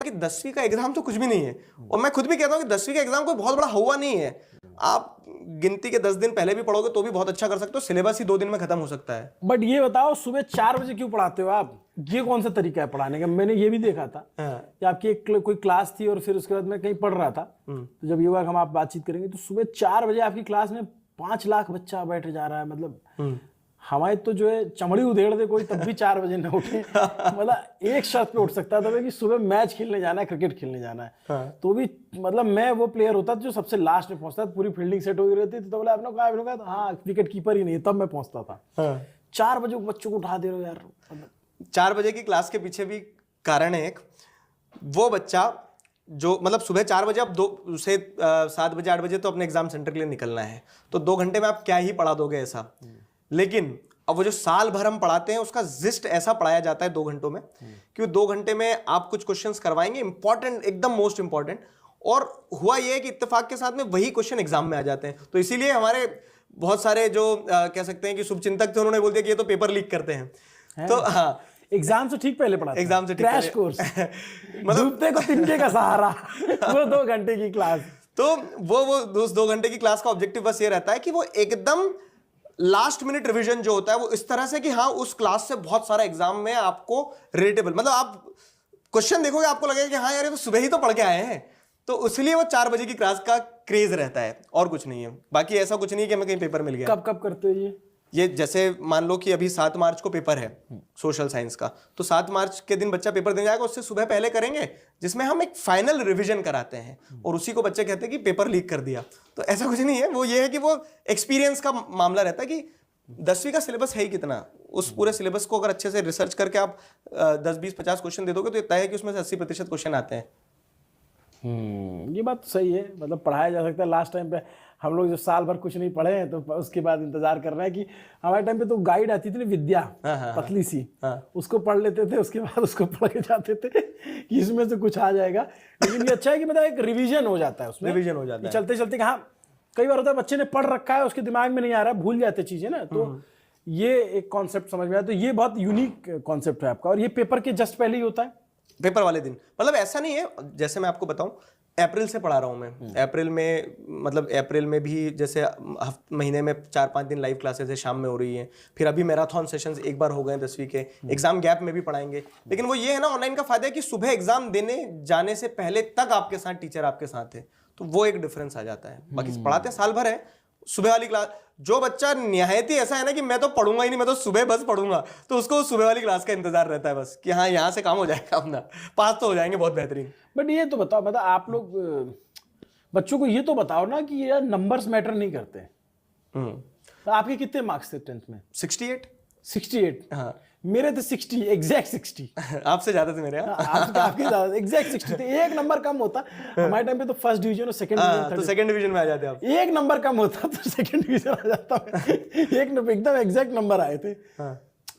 कि 10वीं का एग्जाम तो कुछ भी नहीं है, और मैं खुद भी कहता हूँ कि 10वीं का एग्जाम कोई बहुत बड़ा हुआ नहीं है। आप गिनती के 10 दिन पहले भी पढ़ोगे तो भी बहुत अच्छा कर सकते हो, सिलेबस ही 2 दिन में खत्म हो सकता है। बट ये बताओ सुबह 4 बजे क्यों पढ़ाते हो आप? ये कौन सा तरीका है पढ़ाने का? मैंने ये भी देखा था कि आपकी एक कोई क्लास थी और फिर उसके बाद मैं कहीं पढ़ रहा था, तो जब युवा हम आप बातचीत करेंगे तो सुबह 4 बजे आपकी क्लास में 5 लाख बच्चा बैठ जा रहा है। मतलब हमारे तो जो है चमड़ी उधेड़ दे कोई तब भी 4 बजे न उठे। मतलब एक शर्त पे उठ सकता था कि सुबह मैच खेलने जाना है, क्रिकेट खेलने जाना है, तो भी मतलब मैं वो प्लेयर होता जो सबसे लास्ट में पहुंचता था। पूरी फील्डिंग सेट हो गई रहती तो बोला आपने कहा हाँ विकेट कीपर ही नहीं, तब मैं पहुंचता था। 4 बजे बच्चों को उठा दे रहे हो यार। 4 बजे की क्लास के पीछे भी कारण है एक, वो बच्चा जो मतलब सुबह 4 बजे अब 2 से 7 बजे 8 बजे तो अपने एग्जाम सेंटर के लिए निकलना है, तो 2 घंटे में आप क्या ही पढ़ा दोगे ऐसा। लेकिन अब वो जो साल भर हम पढ़ाते हैं उसका जिस्ट ऐसा पढ़ाया जाता है 2 घंटों में, कि 2 घंटे में आप कुछ क्वेश्चंस करवाएंगे इंपॉर्टेंट, एकदम मोस्ट इंपॉर्टेंट, और हुआ ये है कि इत्तेफाक के साथ में वही क्वेश्चन एग्जाम में आ जाते हैं। तो इसीलिए हमारे बहुत सारे जो कह सकते हैं कि शुभचिंतक थे, उन्होंने बोल दिया कि ये तो पेपर लीक करते हैं। तो हाँ, एग्जाम से ठीक पहले पढ़ा, एग्जाम से क्रैश कोर्स मतलब डूबते को तिनके का सहारा। वो 2 घंटे की क्लास, तो वो उस 2 घंटे की क्लास का ऑब्जेक्टिव बस ये रहता है कि वो एकदम लास्ट मिनट रिवीजन जो होता है वो इस तरह से कि हाँ उस क्लास से बहुत सारा एग्जाम में आपको रिलेटेबल, मतलब आप क्वेश्चन देखोगे आपको लगेगा कि हाँ यार ये तो सुबह ही तो पढ़ के आए हैं। तो इसलिए वो 4 बजे की क्लास का क्रेज रहता है, और कुछ नहीं है। बाकी ऐसा कुछ नहीं है कि हमें कहीं पेपर मिल गया। कब कब करते हो ये जैसे मान लो कि अभी 7 मार्च को पेपर है सोशल साइंस का, तो 7 मार्च के दिन बच्चा पेपर देने जाएगा, उससे सुबह पहले करेंगे जिसमें हम एक फाइनल रिवीजन कराते हैं, और उसी को बच्चे कहते हैं कि पेपर लीक कर दिया। तो ऐसा कुछ नहीं है, वो ये है कि वो एक्सपीरियंस का मामला रहता है कि 10वीं का सिलेबस है ही कितना, उस पूरे सिलेबस को अगर अच्छे से रिसर्च करके आप 10, 20, 50 क्वेश्चन दे दोगे तो तय है कि उसमें से 80% क्वेश्चन आते हैं। ये बात तो सही है, मतलब पढ़ाया जा सकता है। लास्ट टाइम पे हम लोग जो साल भर कुछ नहीं पढ़े हैं तो उसके बाद इंतजार कर रहे हैं कि हमारे टाइम पे तो गाइड आती थी ना विद्या, पतली सी, उसको पढ़ लेते थे, उसके बाद उसको पढ़ के जाते थे कि इसमें से कुछ आ जाएगा। लेकिन ये अच्छा है कि मतलब एक रिवीजन हो जाता है, उसमें रिवीजन हो जाता है चलते चलते। हाँ कई बार होता है बच्चे ने पढ़ रखा है, उसके दिमाग में नहीं आ रहा है, भूल जाते चीजें ना, तो ये एक कॉन्सेप्ट समझ में आया। तो ये बहुत यूनिक कॉन्सेप्ट है आपका, और ये पेपर के जस्ट पहले ही होता है, पेपर वाले दिन। मतलब ऐसा नहीं है, जैसे मैं आपको बताऊं अप्रैल से पढ़ा रहा हूं मैं। अप्रैल में मतलब अप्रैल में भी जैसे महीने में 4-5 दिन लाइव क्लासेस है, शाम में हो रही है। फिर अभी मैराथन सेशंस एक बार हो गए 10वीं के, एग्जाम गैप में भी पढ़ाएंगे। लेकिन वो ये है ना, ऑनलाइन का फायदा है कि सुबह एग्जाम देने जाने से पहले तक आपके साथ टीचर आपके साथ है, तो वो एक डिफरेंस आ जाता है। बाकी पढ़ाते साल भर है। सुबह वाली क्लास, जो बच्चा निहायत ही ऐसा है ना कि मैं तो पढ़ूंगा ही नहीं, मैं तो सुबह बस पढ़ूंगा, तो उसको सुबह वाली क्लास का इंतजार रहता है बस कि हाँ यहाँ से काम हो जाएगा, अपना पास तो हो जाएंगे, बहुत बेहतरीन। बट ये तो बताओ, मतलब आप लोग बच्चों को ये तो बताओ ना कि यार नंबर्स मैटर नहीं करते। तो आपके कितने मार्क्स थे 10th में? 68। हाँ मेरे थे 60, एग्जैक्ट 60। आपसे ज्यादा थे मेरे। आपके ज्यादा, एग्जैक्ट 60 थे। एक नंबर कम होता हमारे टाइम पे तो फर्स्ट डिवीजन और सेकंड डिवीजन, तो सेकंड डिवीजन में आ जाते आप। एक नंबर कम होता तो सेकंड डिवीजन आ जाता। एक एकदम एग्जैक्ट नंबर आए थे।